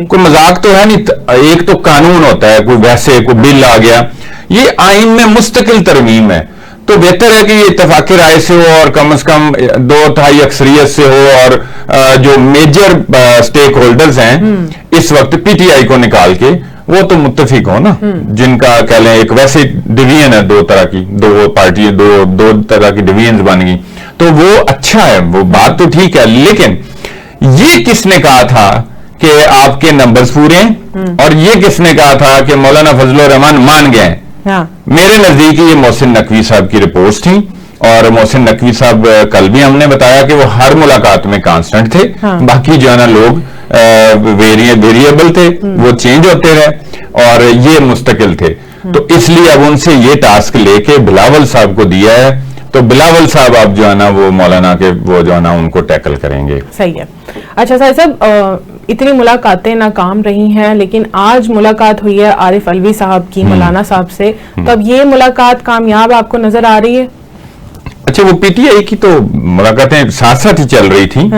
کوئی مذاق تو ہے نہیں, ایک تو قانون ہوتا ہے, کوئی ویسے کوئی بل آ گیا, یہ آئین میں مستقل ترمیم ہے, تو بہتر ہے کہ یہ اتفاق رائے سے ہو اور کم از کم 2/3 اکثریت سے ہو, اور جو میجر سٹیک ہولڈرز ہیں اس وقت پی ٹی آئی کو نکال کے وہ تو متفق ہو نا, جن کا کہہ لیں ایک ویسے ڈویژن ہے دو طرح کی, دو پارٹی دو طرح کی ڈویژنز بن گئی, تو وہ اچھا ہے, وہ بات تو ٹھیک ہے. لیکن یہ کس نے کہا تھا کہ آپ کے نمبرز پورے ہیں, اور یہ کس نے کہا تھا کہ مولانا فضل الرحمان مان گئے ہیں؟ میرے نزدیک یہ محسن نقوی صاحب کی رپورٹس تھیں, اور محسن نقوی صاحب کل بھی ہم نے بتایا کہ وہ ہر ملاقات میں کانسٹنٹ تھے, باقی جو ہے نا لوگ ویریبل تھے, وہ چینج ہوتے رہے, اور یہ مستقل تھے. تو اس لیے اب ان سے یہ ٹاسک لے کے بلاول صاحب کو دیا ہے, تو بلاول صاحب اب جو ہے نا وہ مولانا کے وہ جو ہے نا ان کو ٹیکل کریں گے. صحیح ہے. اچھا صاحب, اتنی ملاقاتیں ناکام رہی ہیں, لیکن آج ملاقات ہوئی ہے عارف علوی صاحب کی مولانا صاحب سے, تو اب یہ ملاقات کامیاب آپ کو نظر آ رہی ہے؟ اچھا, وہ پی ٹی آئی کی تو ملاقاتیں ساتھ ساتھ ہی چل رہی تھیں.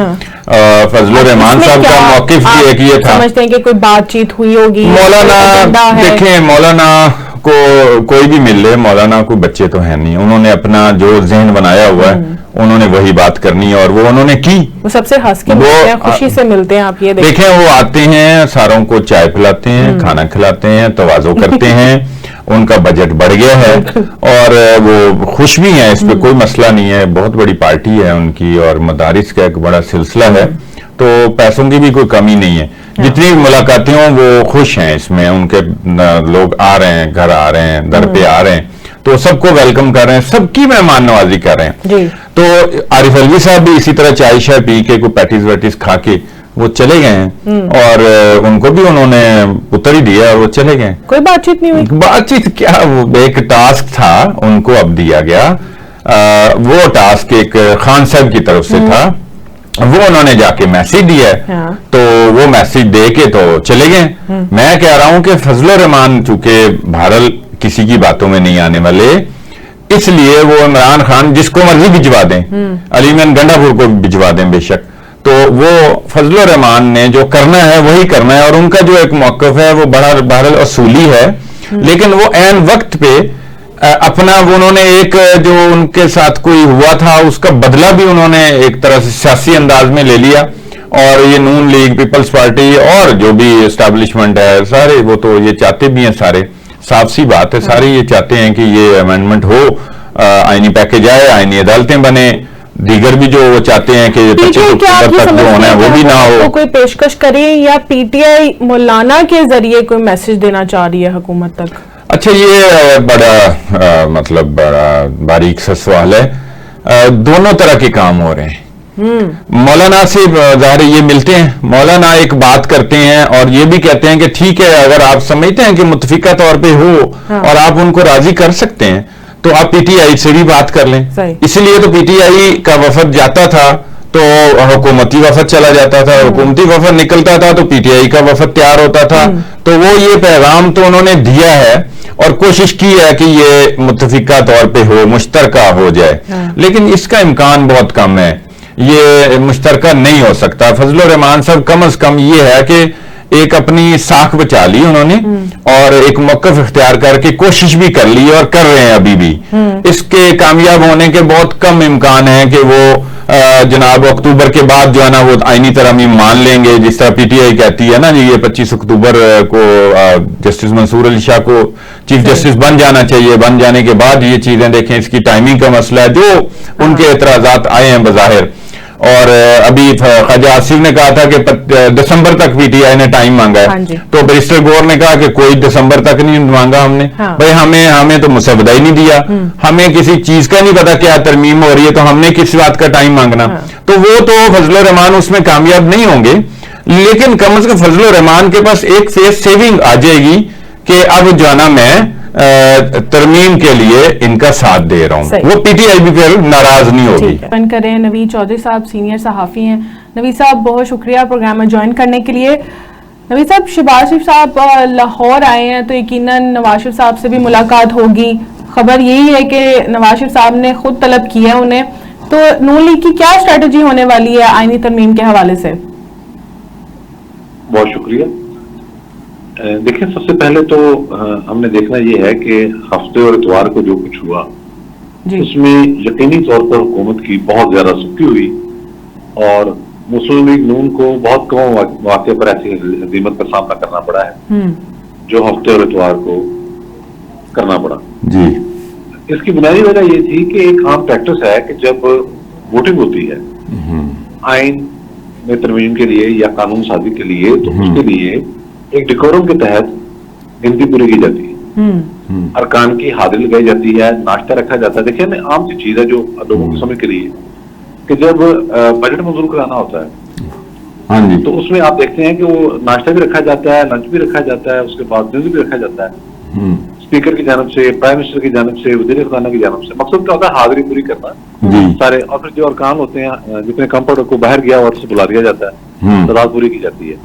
فضل الرحمان صاحب کا موقف بھی ایک یہ تھا, سمجھتے ہیں کہ کوئی بات چیت ہوئی ہوگی؟ مولانا دیکھیں, مولانا کو کوئی بھی مل لے, مولانا کوئی بچے تو ہیں نہیں, انہوں نے اپنا جو ذہن بنایا ہوا ہے انہوں نے وہی بات کرنی ہے, اور وہ انہوں نے کی. وہ سب سے ہنس کے ملتے ہیں, خوشی سے ملتے ہیں. آپ یہ دیکھیں, وہ آتے ہیں, ساروں کو چائے پلاتے ہیں, کھانا کھلاتے ہیں, تواضع کرتے ہیں, ان کا بجٹ بڑھ گیا ہے اور وہ خوش بھی ہیں, اس پہ کوئی مسئلہ نہیں ہے. بہت بڑی پارٹی ہے ان کی, اور مدارس کا ایک بڑا سلسلہ ہے, تو پیسوں کی بھی کوئی کمی نہیں ہے. جتنی ملاقاتیں ہوں وہ خوش ہیں اس میں, ان کے لوگ آ رہے ہیں, گھر آ رہے ہیں, در پہ آ رہے ہیں, تو سب کو ویلکم کر رہے ہیں, سب کی مہمان نوازی کر رہے ہیں. تو عارف علوی صاحب بھی اسی طرح چائے شائے پی کے, کوئی پیٹیز ویٹیز کھا کے وہ چلے گئے ہیں, اور ان کو بھی انہوں نے اتر ہی دیا اور وہ چلے گئے. کوئی بات چیت نہیں ہوئی؟ بات چیت کیا, وہ ایک ٹاسک تھا ان کو اب دیا گیا, وہ ٹاسک ایک خان صاحب کی طرف سے تھا وہ انہوں نے جا کے میسج دیا ہے تو وہ میسج دے کے تو چلے گئے. میں کہہ رہا ہوں کہ فضل الرحمان چونکہ بہرحال کسی کی باتوں میں نہیں آنے والے, اس لیے وہ عمران خان جس کو مرضی بھجوا دیں, علی مین گنڈا پور کو بھجوا دیں بے شک, تو وہ فضل الرحمان نے جو کرنا ہے وہی کرنا ہے, اور ان کا جو ایک موقف ہے وہ بڑا بہرحال اصولی ہے, لیکن وہ عین وقت پہ اپنا وہ انہوں نے ایک جو ان کے ساتھ کوئی ہوا تھا اس کا بدلہ بھی انہوں نے ایک طرح سے سیاسی انداز میں لے لیا, اور یہ نون لیگ, پیپلز پارٹی اور جو بھی اسٹیبلشمنٹ ہے سارے وہ تو یہ چاہتے بھی ہیں, سارے صاف سی بات ہے, سارے یہ چاہتے ہیں کہ یہ امینڈمنٹ ہو, آئینی پیکج آئے, آئینی عدالتیں بنے, دیگر بھی جو وہ چاہتے ہیں کہ 25 اکتوبر تک جو ہونا ہے وہ بھی نہ ہو. کوئی پیشکش کرے یا پی ٹی آئی مولانا کے ذریعے کوئی میسج دینا چاہ رہی ہے حکومت تک؟ اچھا, یہ بڑا مطلب بڑا باریک سا سوال ہے. دونوں طرح کے کام ہو رہے ہیں. مولانا سے ظاہر یہ ملتے ہیں, مولانا ایک بات کرتے ہیں اور یہ بھی کہتے ہیں کہ ٹھیک ہے اگر آپ سمجھتے ہیں کہ متفقہ طور پہ ہو اور آپ ان کو راضی کر سکتے ہیں تو آپ پی ٹی آئی سے بھی بات کر لیں. اس لیے تو پی ٹی آئی کا وفد جاتا تھا تو حکومتی وفد چلا جاتا تھا, حکومتی وفد نکلتا تھا تو پی ٹی آئی کا وفد تیار ہوتا تھا. تو وہ یہ پیغام تو انہوں نے دیا ہے اور کوشش کی ہے کہ یہ متفقہ طور پہ ہو, مشترکہ ہو جائے, لیکن اس کا امکان بہت کم ہے, یہ مشترکہ نہیں ہو سکتا. فضل الرحمان صاحب کم از کم یہ ہے کہ ایک اپنی ساکھ بچا لی انہوں نے اور ایک موقف اختیار کر کے کوشش بھی کر لی اور کر رہے ہیں ابھی بھی. اس کے کامیاب ہونے کے بہت کم امکان ہیں کہ وہ جناب اکتوبر کے بعد جو ہے نا وہ آئینی ترامیم مان لیں گے, جس طرح پی ٹی آئی کہتی ہے نا جی یہ 25 اکتوبر کو جسٹس منصور علی شاہ کو چیف جسٹس بن جانا چاہیے, بن جانے کے بعد یہ چیزیں دیکھیں, اس کی ٹائمنگ کا مسئلہ ہے جو ان کے اعتراضات آئے ہیں بظاہر. اور ابھی خواجہ آصف نے کہا تھا کہ دسمبر تک پی ٹی آئی نے ٹائم مانگا ہے, تو بیرسٹر گور نے کہا کہ کوئی دسمبر تک نہیں مانگا ہم نے, بھائی ہمیں تو مسودہ ہی نہیں دیا, ہمیں کسی چیز کا نہیں پتا کیا ترمیم ہو رہی ہے, تو ہم نے کس بات کا ٹائم مانگنا. تو وہ تو فضل الرحمان اس میں کامیاب نہیں ہوں گے, لیکن کم از کم فضل الرحمان کے پاس ایک فیس سیونگ آ جائے گی کہ اب جو ہے نا میں ترمیم کے لیے ان کا ساتھ دے رہا ہوں, وہ پی ٹی آئی بھی پھر ناراض نہیں ہوگی. فن کریں نوید چودھری صاحب سینئر صحافی ہیں. نوید صاحب بہت شکریہ پروگرام میں جوائن کرنے کے لیے. نوید صاحب, شہباز شریف صاحب لاہور آئے ہیں تو یقیناً نواز شریف صاحب سے بھی ملاقات ہوگی. خبر یہی ہے کہ نواز شریف صاحب نے خود طلب کیا ہے انہیں, تو نون لیگ کی کیا اسٹریٹجی ہونے والی ہے آئینی ترمیم کے حوالے سے؟ بہت شکریہ. دیکھیں, سب سے پہلے تو ہم نے دیکھنا یہ ہے کہ ہفتے اور اتوار کو جو کچھ ہوا اس میں یقینی طور پر حکومت کی بہت زیادہ سستی ہوئی اور مسلم لیگ نون کو بہت کم واقعے پر ایسی ہزیمت کا سامنا کرنا پڑا ہے جو ہفتے اور اتوار کو کرنا پڑا. جی, اس کی بنیادی وجہ یہ تھی کہ ایک عام پریکٹس ہے کہ جب ووٹنگ ہوتی ہے آئین میں ترمیم کے لیے یا قانون سازی کے لیے, تو اس کے لیے ایک ڈیکورم کے تحت گنتی پوری کی جاتی ہے, ارکان کی حاضری لگائی جاتی ہے, ناشتہ رکھا جاتا ہے. دیکھیں عام سی چیز ہے جو لوگوں کی سمجھ کے لیے کہ جب بجٹ منظور کرانا ہوتا ہے تو اس میں آپ دیکھتے ہیں کہ وہ ناشتہ بھی رکھا جاتا ہے, لنچ بھی رکھا جاتا ہے, اس کے بعد ڈنر بھی رکھا جاتا ہے اسپیکر کی جانب سے, پرائم منسٹر کی جانب سے, وزیر خزانہ کی جانب سے. مقصد کیا ہوتا ہے؟ حاضری پوری کرنا سارے, اور پھر جو ارکان ہوتے ہیں جتنے کمفرٹ کو باہر گیا اور سے بلا دیا جاتا ہے, تعداد پوری کی جاتی ہے.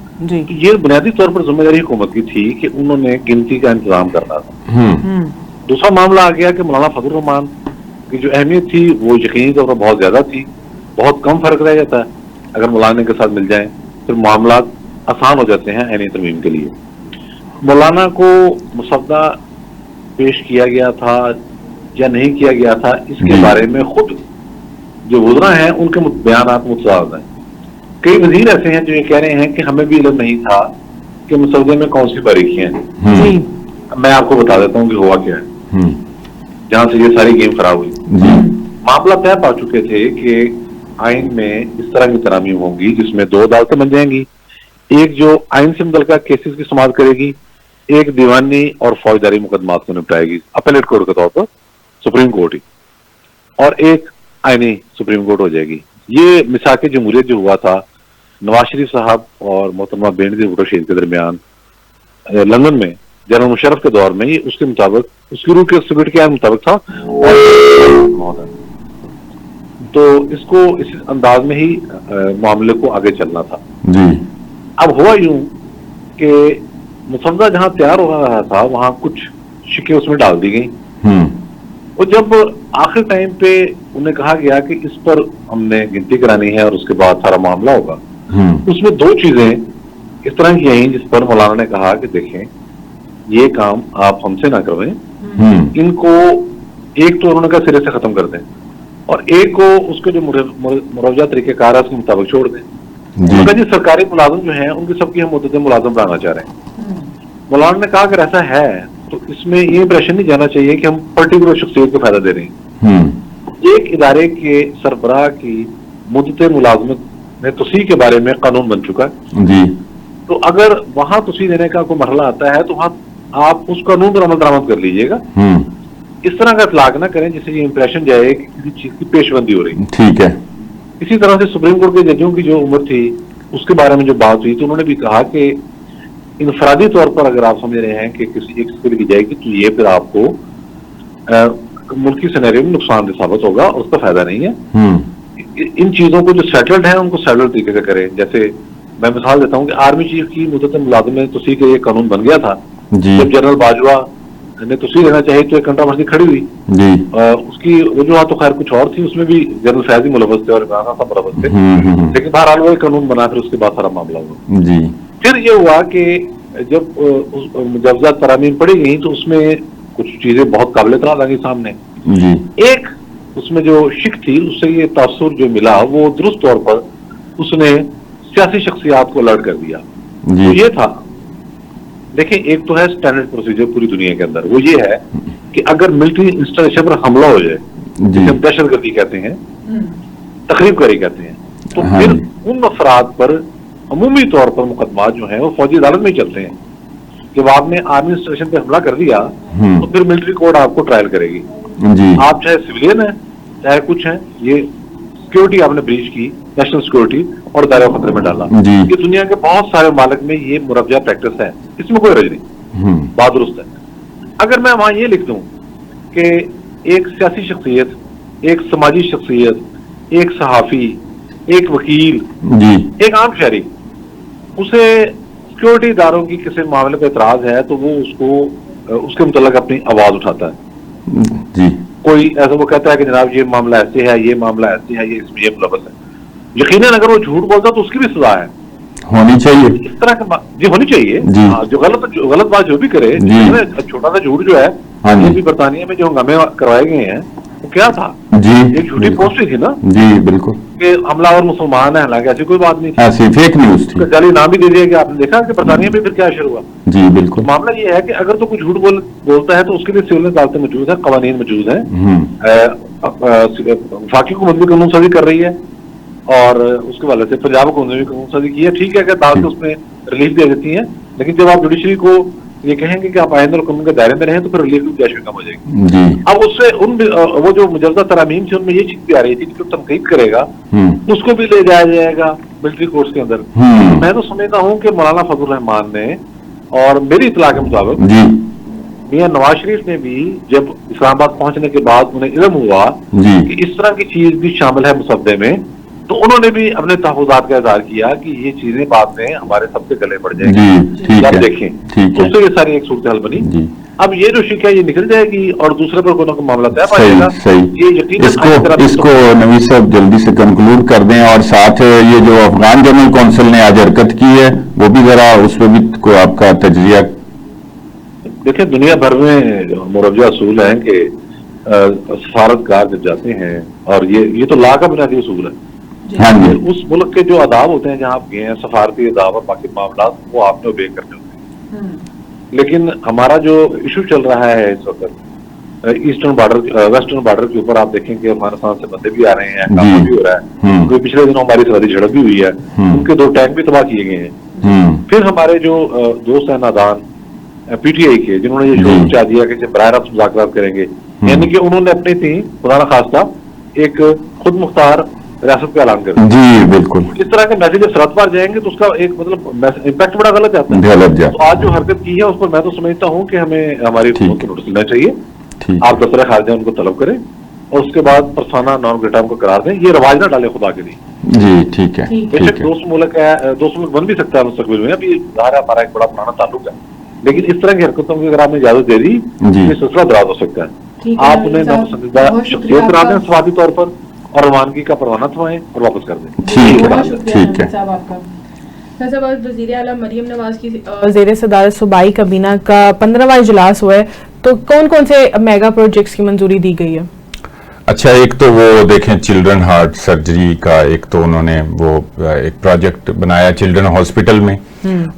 یہ بنیادی طور پر ذمہ داری حکومت کی تھی کہ انہوں نے گنتی کا انتظام کرنا تھا. دوسرا معاملہ آ گیا کہ مولانا فضل الرحمان کی جو اہمیت تھی وہ یقینی طور پر بہت زیادہ تھی, بہت کم فرق رہ جاتا ہے. اگر مولانا کے ساتھ مل جائیں پھر معاملات آسان ہو جاتے ہیں عینی ترمیم کے لیے. مولانا کو مسودہ پیش کیا گیا تھا یا نہیں کیا گیا تھا, اس کے بارے میں خود جو وزراء ہیں ان کے بیانات متضاد ہیں. کئی وزیر ایسے ہیں جو یہ کہہ رہے ہیں کہ ہمیں بھی علم نہیں تھا کہ مسودے میں کون سی باریکیاں ہیں. میں آپ کو بتا دیتا ہوں کہ ہوا کیا ہے جہاں سے یہ ساری گیم خراب ہوئی. معاملہ طے پا چکے تھے کہ آئین میں اس طرح کی ترامیم ہوں گی جس میں 2 عدالتیں بن جائیں گی, ایک جو آئین سے متعلقہ کیسز کی سماعت کرے گی, ایک دیوانی اور فوجداری مقدمات کو نپٹائے گی اپیلیٹ کورٹ کے طور پر, سپریم کورٹ ہی, اور ایک آئینی سپریم کورٹ ہو جائے گی. یہ مساق جمہوریت جو ہوا تھا نواز شریف صاحب اور محترمہ بینظیر بھٹو شہید کے درمیان لندن میں جنرل مشرف کے دور میں, یہ اس کے مطابق اس کی روح کے سپریٹ کے مطابق تھا. تو اس کو اس انداز میں ہی معاملے کو آگے چلنا تھا. جی. اب ہوا یوں کہ مسودہ جہاں تیار ہو رہا تھا وہاں کچھ شکیں اس میں ڈال دی گئیں, اور جب آخر ٹائم پہ انہیں کہا گیا کہ اس پر ہم نے گنتی کرانی ہے اور اس کے بعد سارا معاملہ ہوگا, اس میں دو چیزیں اس طرح کی آئیں جس پر مولانا نے کہا کہ دیکھیں یہ کام آپ ہم سے نہ کرویں, ان کو ایک تو انہوں نے کہا سرے سے ختم کر دیں, اور ایک کو اس کے جو مروجہ طریقہ کار ہے اس کے مطابق چھوڑ دیں. انہوں نے کہا جی سرکاری ملازم جو ہیں ان کی سب کی ہم مدت ملازم بنانا چاہ رہے ہیں. مولانا نے کہا اگر ایسا ہے تو اس میں یہ امپریشن نہیں جانا چاہیے کہ ہم پرٹیکولر شخصیت کو فائدہ دے رہے ہیں. ایک ادارے کے سربراہ کی مدت ملازمت میں توسیع کے بارے میں قانون بن چکا ہے جی. تو اگر وہاں توسیع دینے کا کوئی مرحلہ آتا ہے تو وہاں آپ اس قانون پر عمل درآمد کر لیجیے گا. اس طرح کا اطلاق نہ کریں جس سے یہ امپریشن جائے کہ کسی چیز کی پیش بندی ہو رہی. ٹھیک ہے. اسی طرح سے سپریم کورٹ کے ججوں کی جو عمر تھی اس کے بارے میں جو بات ہوئی تو انہوں نے بھی کہا کہ انفرادی طور پر اگر آپ سمجھ رہے ہیں کہ کسی ایک سے کی جائے گی تو یہ پھر آپ کو ملکی سینیریو میں نقصان دہ ثابت ہوگا اور اس کا فائدہ نہیں ہے. ان چیزوں کو جو سیٹلڈ ہیں ان کو سیٹلڈ طریقے سے کریں. جیسے میں مثال دیتا ہوں کہ آرمی چیف کی مدت ملازمت میں توسیع کا یہ قانون بن گیا تھا. جب جنرل باجوہ نے توسیع لینا چاہیے تو ایک کنٹروورسی کھڑی ہوئی. اس کی وجوہات تو خیر کچھ اور تھی, اس میں بھی جنرل فیضی ملوث تھے اور عمران خان صاحب ملوث تھے, لیکن بہرحال وہ ایک قانون بنا پھر اس کے بعد سارا معاملہ ہوا. پھر یہ ہوا کہ جب مجوزات ترامیم پڑھی گئی تو اس میں کچھ چیزیں بہت قابل اعتراض آ گئی سامنے. ایک اس میں جو شک تھی اس سے یہ تاثر جو ملا وہ درست طور پر اس نے سیاسی شخصیات کو الرٹ کر دیا. تو یہ تھا دیکھیں ایک تو ہے اسٹینڈرڈ پروسیجر پوری دنیا کے اندر, وہ یہ ہے کہ اگر ملٹری انسٹالیشن پر حملہ ہو جائے جسے ہم دہشت گردی کہتے ہیں, تخریب کاری کہتے ہیں, تو پھر ان افراد پر عمومی طور پر مقدمات جو ہیں وہ فوجی عدالت میں ہی چلتے ہیں. جب آپ نے آرمی انسٹالیشن پہ حملہ کر دیا تو پھر ملٹری کورٹ آپ کو ٹرائل کرے گی. آپ چاہے سویلین ہیں چاہے کچھ ہیں, یہ سیکورٹی آپ نے بریچ کی, نیشنل سیکورٹی اور دائرہ خطرے میں ڈالا. یہ دنیا کے بہت سارے ممالک میں یہ مروجہ پریکٹس ہے, اس میں کوئی رج نہیں, بات درست ہے. اگر میں وہاں یہ لکھ دوں کہ ایک سیاسی شخصیت, ایک سماجی شخصیت, ایک صحافی, ایک وکیل, ایک عام شہری, اسے سیکورٹی اداروں کی کسی معاملے پہ اعتراض ہے تو وہ اس کو اس کے متعلق اپنی آواز اٹھاتا ہے. کوئی ایسا وہ کہتا ہے کہ جناب یہ معاملہ ایسے ہے, یہ معاملہ ایسے ہے, یہ اس میں یہ ملوث ہے. یقیناً اگر وہ جھوٹ بولتا تو اس کی بھی سزا ہے, ہونی چاہیے. اس طرح کا ہونی چاہیے. جو غلط بات جو بھی کرے, چھوٹا سا جھوٹ جو ہے یہ بھی برطانیہ میں جو ہنگامے کروائے گئے ہیں وہ کیا تھا, ایک جھوٹی پوسٹ تھی نا. جی بالکل. کہ حملہ اور مسلمان ہے, حالانکہ ایسی کوئی بات نہیں تھی, ایسی فیک نیوز تھی. جعلی نام بھی دے دیا کہ آپ نے دیکھا کہ برطانیہ میں پھر کیا شروع ہوا. جی بالکل. معاملہ یہ ہے کہ اگر تو کوئی جھوٹ بولتا ہے تو اس کے لیے سول عدالتیں موجود ہیں, قوانین موجود ہیں. وفاقی حکومت بھی قانون سازی کر رہی ہے اور اس کے حوالے سے پنجاب حکومت نے بھی قانون سازی کی ہے. ٹھیک ہے کہ عدالتیں اس میں ریلیف دے دیتی ہیں, لیکن جب آپ جوڈیشری کو یہ کہیں گے کہ آپ آئندہ اور قانون کے دائرے میں رہیں تو پھر ریلیف کی گنجائش کم ہو جائے گی. اب اس سے وہ جو مجوزہ ترامیم تھی ان میں یہ چیز بھی آ رہی تھی کہ جو تنقید کرے گا اس کو بھی لے جایا جائے گا ملٹری کورٹس کے اندر. میں تو سمجھتا ہوں کہ مولانا فضل الرحمان نے, اور میری اطلاع کے مطابق میاں نواز شریف نے بھی جب اسلام آباد پہنچنے کے بعد انہیں علم ہوا کہ اس طرح کی چیز بھی شامل ہے مسودے میں, تو انہوں نے بھی اپنے تحفظات کا اظہار کیا کہ یہ چیزیں بعد میں ہمارے سب کے گلے پڑ جائیں گی. آپ دیکھیں اس سے یہ ساری ایک صورتحال بنی. اب یہ جو شک ہے یہ نکل جائے گی اور دوسرے پر کوئی معاملہ طے پائے گا. یہ یقیناً اس کو نوید صاحب جلدی سے کنکلوڈ کر دیں, اور ساتھ یہ جو افغان جنرل کونسل نے آج حرکت کی ہے وہ بھی ذرا اس پہ بھی کوئی آپ کا تجزیہ. دیکھیں دنیا بھر میں مروجہ اصول ہیں کہ سفارتکار جب جاتے ہیں, اور یہ تو لا کا بنیادی اصول ہے. اس ملک کے جو آداب ہوتے ہیں جہاں آپ گئے ہیں, سفارتی آداب اور باقی معاملات, وہ آپ نے اوبے کرنے ہوتے ہیں. لیکن ہمارا جو ایشو چل رہا ہے اس وقت ایسٹرن بارڈر, ویسٹرن بارڈر کے اوپر, آپ دیکھیں کہ افغانستان سے بندے بھی آ رہے ہیں, کام بھی ہو رہا ہے. پچھلے دنوں ہماری سرحدی جھڑپ بھی ہوئی ہے, ان کے 2 ٹینک بھی تباہ کیے گئے ہیں. پھر ہمارے جو دوست ہیں نادان پی ٹی آئی کے, جنہوں نے یہ شعور چاہ دیا کہ براہ راست مذاکرات کریں گے, یعنی کہ انہوں نے اپنی تھی خدا نخواستہ ایک خود مختار ریاست کا اعلان کر دیا. جی بالکل. اس طرح کے میسج جب سرحد پار جائیں گے تو اس کا ایک مطلب امپیکٹ بڑا غلط جاتا ہے. تو آج جو حرکت کی ہے اس پر میں تو سمجھتا ہوں کہ ہمیں ہماری حکومت کو نوٹس لینا چاہیے. آپ دفتر خارجہ ان کو طلب کریں اور اس کے بعد پرسانہ نان گریٹا کو قرار دیں. یہ رواج نہ ڈالے خدا کے لیے. جی ٹھیک ہے. بے شک دوست ملک ہے, دوست ملک بن بھی سکتا ہے مستقبل میں, ابھی ظاہر ہے ہمارا ایک بڑا پرانا تعلق ہے, لیکن اس طرح کی حرکتوں کی اگر آپ نے اجازت دے دی یہ سلسلہ دراز ہو سکتا ہے. آپ انہیں ناپسندیدہ شخصیت قرار دیں صحافی طور پر, اور روانگی کا پروانہ تھمائیں اور واپس کر دیں. ٹھیک ہے. صاحب وزیر اعلیٰ مریم نواز کی زیر صدارت صوبائی کابینہ کا 15واں اجلاس ہوا ہے, تو کون کون سے میگا پروجیکٹس کی منظوری دی گئی ہے؟ اچھا, ایک تو وہ دیکھیں چلڈرن ہارٹ سرجری کا, ایک تو انہوں نے وہ ایک پروجیکٹ بنایا چلڈرن ہاسپٹل میں,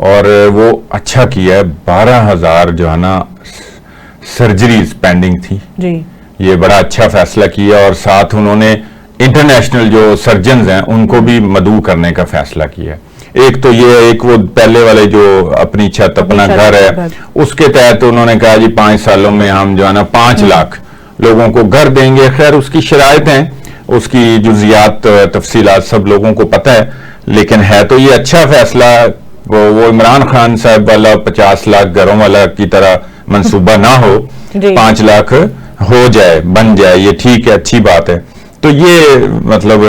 اور وہ اچھا کیا ہے. 12,000 جو ہے نا سرجریز پینڈنگ تھی. جی, یہ بڑا اچھا فیصلہ کیا, اور ساتھ انہوں نے انٹرنیشنل جو سرجنز ہیں ان کو بھی مدعو کرنے کا فیصلہ کیا. ایک تو یہ, ایک وہ پہلے والے جو اپنی چھت اپنا گھر ہے اس کے تحت انہوں نے کہا جی 5 سالوں میں ہم جو ہے نا 5 لاکھ لوگوں کو گھر دیں گے. خیر اس کی شرائط ہیں, اس کی جزیات تفصیلات سب لوگوں کو پتہ ہے, لیکن ہے تو یہ اچھا فیصلہ. وہ عمران خان صاحب والا 50 لاکھ گھروں والا کی طرح منصوبہ نہ ہو, 5 لاکھ ہو جائے, بن جائے, یہ ٹھیک ہے, اچھی بات ہے. تو یہ مطلب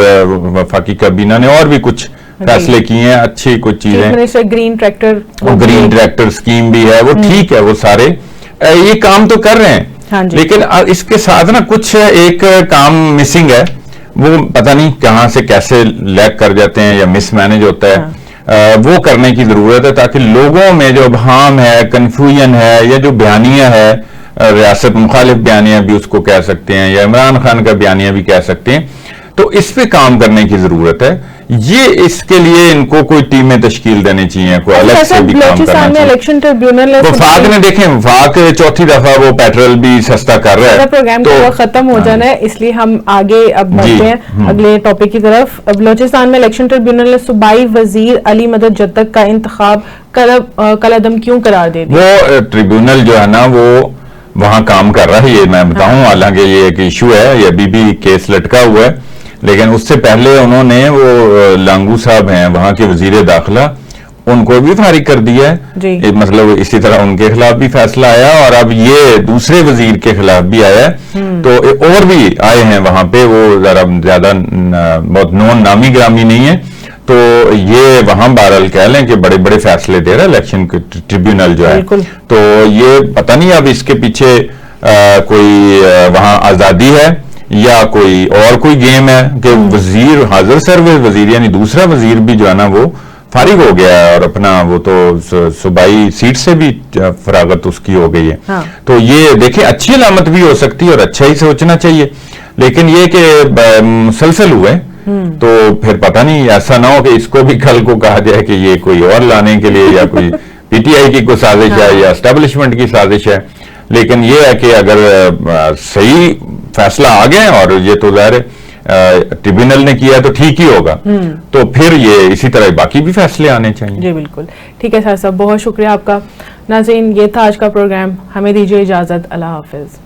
وفاقی کابینہ نے اور بھی کچھ فیصلے کیے ہیں, اچھی کچھ چیزیں. گرین ٹریکٹر اسکیم بھی ہے, وہ ٹھیک ہے, وہ سارے یہ کام تو کر رہے ہیں, لیکن اس کے ساتھ نا کچھ ایک کام مسنگ ہے, وہ پتہ نہیں کہاں سے کیسے لیک کر جاتے ہیں یا مس مینج ہوتا ہے. وہ کرنے کی ضرورت ہے تاکہ لوگوں میں جو ابہام ہے, کنفیوژن ہے, یا جو بیانیہ ہے, ریاست مخالف بیانیہ بھی اس کو کہہ سکتے ہیں, یا عمران خان کا بیانیہ بھی کہہ سکتے ہیں, تو اس پہ کام کرنے کی ضرورت ہے. یہ اس کے لیے ان کو کوئی ٹیمیں تشکیل دینی چاہیے, کوئی الگ سے بھی کام کرنا چاہیے. الیکشن ٹریبیونل وفاق نے دیکھیں, وفاق چوتھی دفعہ وہ پیٹرول بھی سستا کر رہا ہے. پروگرام کا ختم ہو جانا ہے, اس لیے ہم آگے اب بڑھتے ہیں اگلے ٹاپک کی طرف. بلوچستان میں الیکشن ٹریبیونل نے صوبائی وزیر علی مدد جدک کا انتخاب کل عدم کیوں قرار دے دیا؟ وہ ٹریبیونل جو ہے نا وہ وہاں کام کر رہا ہے, یہ میں بتاؤں, حالانکہ یہ ایک ایشو ہے, یہ ابھی بھی کیس لٹکا ہوا ہے, لیکن اس سے پہلے انہوں نے وہ لانگو صاحب ہیں وہاں کے وزیر داخلہ, ان کو بھی فارغ کر دیا ہے. مطلب اسی طرح ان کے خلاف بھی فیصلہ آیا, اور اب یہ دوسرے وزیر کے خلاف بھی آیا ہے. تو اور بھی آئے ہیں وہاں پہ, وہ ذرا زیادہ بہت نامی گرامی نہیں ہے, تو یہ وہاں بہرحال کہہ لیں کہ بڑے بڑے فیصلے دے رہا ہے الیکشن ٹریبیونل جو ہے. تو یہ پتہ نہیں اب اس کے پیچھے کوئی وہاں آزادی ہے یا کوئی گیم ہے کہ وزیر حاضر سروس وزیر یعنی دوسرا وزیر بھی جو ہے نا وہ فارغ ہو گیا ہے, اور اپنا وہ تو صوبائی سیٹ سے بھی فراغت اس کی ہو گئی ہے. تو یہ دیکھیں اچھی علامت بھی ہو سکتی ہے, اور اچھا ہی سوچنا چاہیے, لیکن یہ کہ مسلسل ہوئے تو پھر پتہ نہیں ایسا نہ ہو کہ اس کو بھی کل کو کہا جائے کہ یہ کوئی اور لانے کے لیے یا کوئی پی ٹی آئی کی کوئی سازش ہے یا اسٹیبلشمنٹ کی سازش ہے. لیکن یہ ہے کہ اگر صحیح فیصلہ آ گئے, اور یہ تو ظاہر ٹریبیونل نے کیا ہے تو ٹھیک ہی ہوگا, تو پھر یہ اسی طرح باقی بھی فیصلے آنے چاہیے. جی بالکل ٹھیک ہے صاحب, بہت شکریہ آپ کا. ناظرین, یہ تھا آج کا پروگرام, ہمیں دیجیے اجازت, اللہ حافظ.